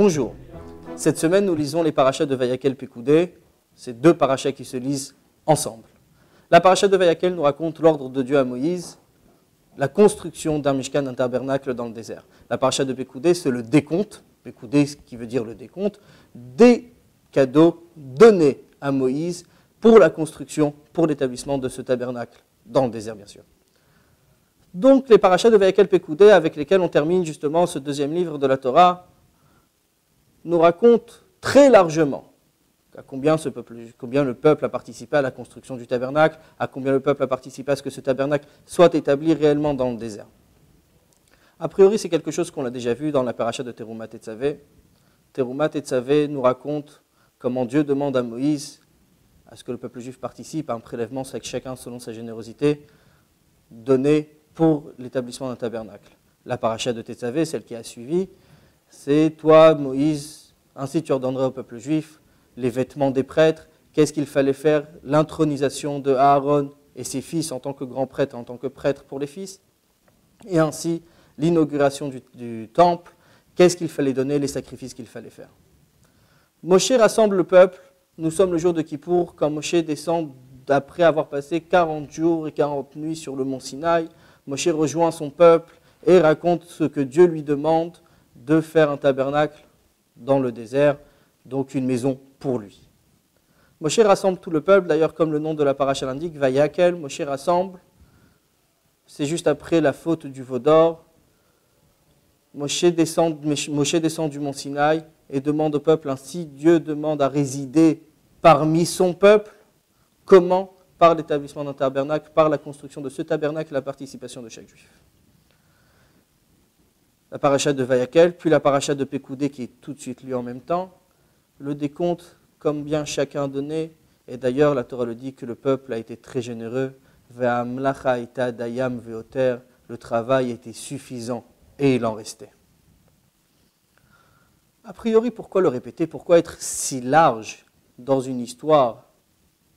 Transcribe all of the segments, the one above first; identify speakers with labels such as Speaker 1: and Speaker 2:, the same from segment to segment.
Speaker 1: Bonjour. Cette semaine, nous lisons les parachas de Vayakel Pekoudé. C'est deux parachas qui se lisent ensemble. La paracha de Vayakel nous raconte l'ordre de Dieu à Moïse, la construction d'un mishkan, d'un tabernacle dans le désert. La paracha de Pekoudé, c'est le décompte, Pekoudé, ce qui veut dire le décompte, des cadeaux donnés à Moïse pour la construction, pour l'établissement de ce tabernacle dans le désert, bien sûr. Donc, les parachas de Vayakel Pekoudé, avec lesquels on termine justement ce deuxième livre de la Torah, nous racontent très largement à combien le peuple a participé à la construction du tabernacle, à combien le peuple a participé à ce que ce tabernacle soit établi réellement dans le désert. A priori, c'est quelque chose qu'on a déjà vu dans la paracha de Teruma Tetzavé. Teruma Tetzavé nous raconte comment Dieu demande à Moïse à ce que le peuple juif participe à un prélèvement, chacun selon sa générosité, donné pour l'établissement d'un tabernacle. La paracha de Tetzavé, celle qui a suivi, c'est toi, Moïse, ainsi tu ordonneras au peuple juif les vêtements des prêtres, qu'est-ce qu'il fallait faire, l'intronisation de Aaron et ses fils en tant que grand prêtre, en tant que prêtre pour les fils, et ainsi l'inauguration du temple, qu'est-ce qu'il fallait donner, les sacrifices qu'il fallait faire. Moshe rassemble le peuple, nous sommes le jour de Kippour, quand Moshe descend après avoir passé 40 jours et 40 nuits sur le mont Sinaï. Moshe rejoint son peuple et raconte ce que Dieu lui demande de faire un tabernacle dans le désert, donc une maison pour lui. Moshe rassemble tout le peuple, d'ailleurs comme le nom de la paracha l'indique, Vayakel, Moshe rassemble, c'est juste après la faute du veau d'or. Moshe descend du mont Sinaï et demande au peuple, ainsi Dieu demande à résider parmi son peuple. Comment? Par l'établissement d'un tabernacle, par la construction de ce tabernacle et la participation de chaque juif. La paracha de Vayakel, puis la paracha de Pekoudé qui est tout de suite lue en même temps. Le décompte, comme bien chacun donné, et d'ailleurs la Torah le dit que le peuple a été très généreux. Ve'amlacha ita dayam ve'oter, le travail était suffisant et il en restait. A priori, pourquoi le répéter? Pourquoi être si large dans une histoire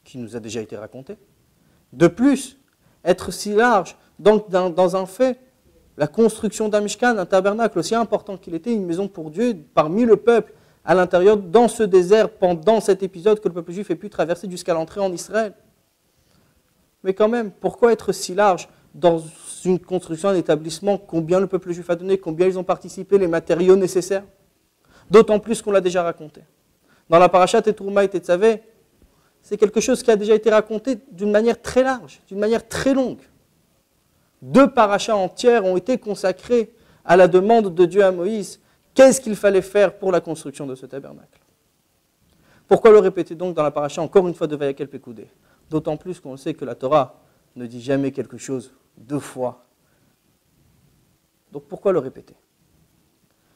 Speaker 1: qui nous a déjà été racontée? De plus, être si large dans un fait, la construction d'un mishkan, un tabernacle aussi important qu'il était, une maison pour Dieu, parmi le peuple, à l'intérieur, dans ce désert, pendant cet épisode que le peuple juif ait pu traverser jusqu'à l'entrée en Israël. Mais quand même, pourquoi être si large dans une construction, un établissement, combien le peuple juif a donné, combien ils ont participé, les matériaux nécessaires? D'autant plus qu'on l'a déjà raconté. Dans la paracha Teruma et Tetzavé, c'est quelque chose qui a déjà été raconté d'une manière très large, d'une manière très longue. 2 parachas entières ont été consacrées à la demande de Dieu à Moïse. Qu'est-ce qu'il fallait faire pour la construction de ce tabernacle? Pourquoi le répéter donc dans la paracha encore une fois de Vayakel Pekoudé? D'autant plus qu'on sait que la Torah ne dit jamais quelque chose 2 fois. Donc pourquoi le répéter?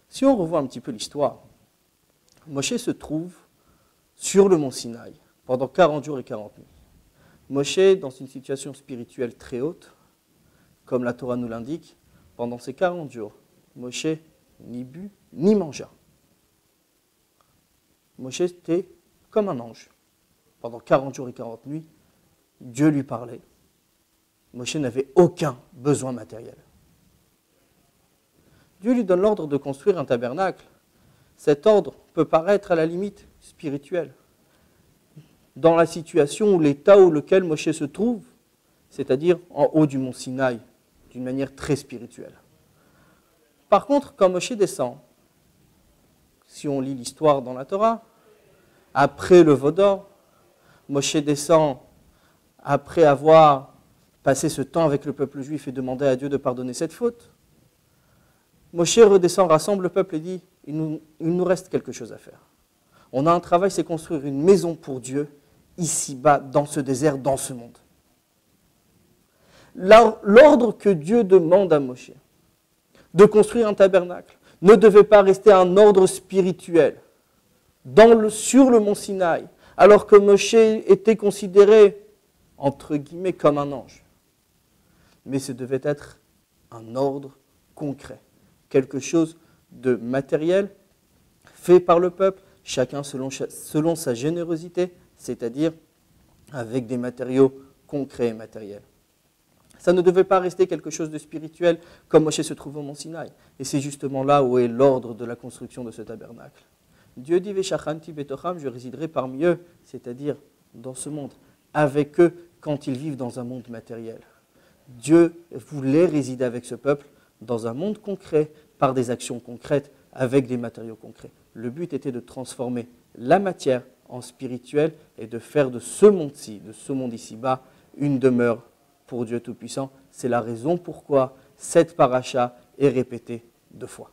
Speaker 1: Si on revoit un petit peu l'histoire, Moshe se trouve sur le mont Sinaï pendant 40 jours et 40 nuits. Moshe, dans une situation spirituelle très haute, comme la Torah nous l'indique, pendant ces 40 jours, Moshe ni but, ni mangea. Moshe était comme un ange. Pendant 40 jours et 40 nuits, Dieu lui parlait. Moshe n'avait aucun besoin matériel. Dieu lui donne l'ordre de construire un tabernacle. Cet ordre peut paraître à la limite spirituel. Dans la situation ou l'état où lequel Moshe se trouve, c'est-à-dire en haut du mont Sinaï, d'une manière très spirituelle. Par contre, quand Moshe descend, si on lit l'histoire dans la Torah, après le veau d'or, Moshe descend après avoir passé ce temps avec le peuple juif et demandé à Dieu de pardonner cette faute. Moshe redescend, rassemble le peuple et dit, il nous reste quelque chose à faire. On a un travail, c'est construire une maison pour Dieu, ici-bas, dans ce désert, dans ce monde. L'ordre que Dieu demande à Moshe de construire un tabernacle ne devait pas rester un ordre spirituel sur le mont Sinaï, alors que Moshe était considéré, entre guillemets, comme un ange. Mais ce devait être un ordre concret, quelque chose de matériel, fait par le peuple, chacun selon sa générosité, c'est-à-dire avec des matériaux concrets et matériels. Ça ne devait pas rester quelque chose de spirituel comme Moshe se trouve au mont Sinaï. Et c'est justement là où est l'ordre de la construction de ce tabernacle. Dieu dit « Veshachanti betocham » je résiderai parmi eux, c'est-à-dire dans ce monde, avec eux quand ils vivent dans un monde matériel. Dieu voulait résider avec ce peuple dans un monde concret, par des actions concrètes, avec des matériaux concrets. Le but était de transformer la matière en spirituel et de faire de ce monde-ci, de ce monde ici-bas, une demeure pour Dieu Tout-Puissant. C'est la raison pourquoi cette paracha est répétée 2 fois.